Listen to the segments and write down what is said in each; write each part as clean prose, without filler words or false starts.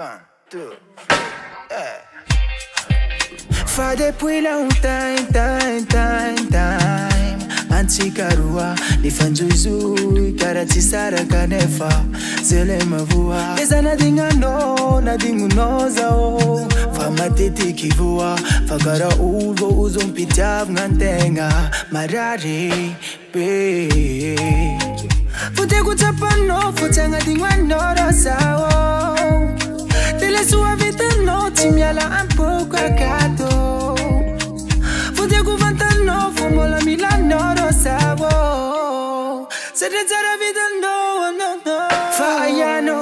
1, 2, 3, fa depuis longtemps, time antsikarua nifanzuzui karatisara kanefa zele mavua ezana dingano na dingunozao fa matete kivua fagara uvo uzompitav ngantenga marari be fute kutapano fute ngadingwano rosao dele sua vita no timiala un poco accato fute kuvantano fumola milano rosao se rezara vita no fa ayano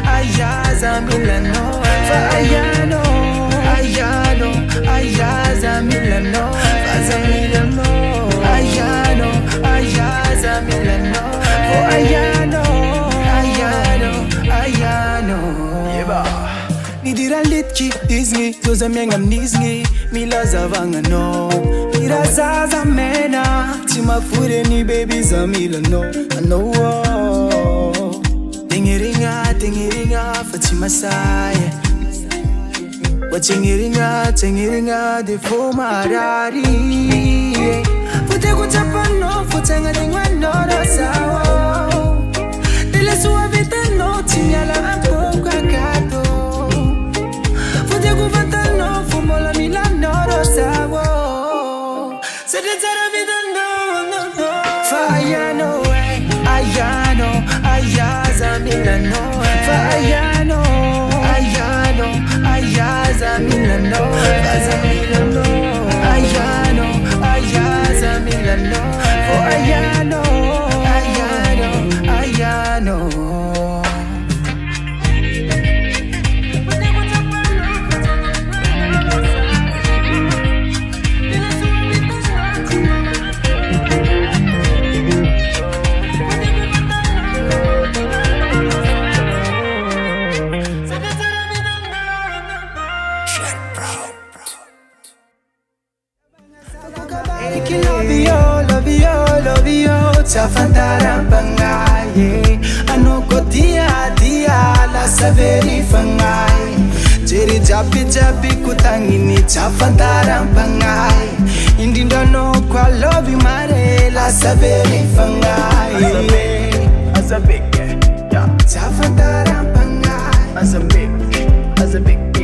ayaza milano fa ayano ayaza milano fa milano ayano ayaza milano oh ayano yeba nidira litki Disney zoza mianga mnizni mila zavanga no mira zaza mena timafure ni baby za milano I know tingiringa Fatima Saye tingiringa de fumarari fute kutapano fute ngadingwano rosao dele sua vita no tinyala un poco accato fute kuvantano fumola milano rosao se rezara vita no fa ayano ayaza milano fa ayano ayaza milano fa milano ayaza milano oh ayano love you, chafandara bangaye anoko dia la saveri fangai jeri japi kutangini chafandara bangaye indinda no kwa love you mare la saveri fangai as a big yeah chafandara bangaye as a big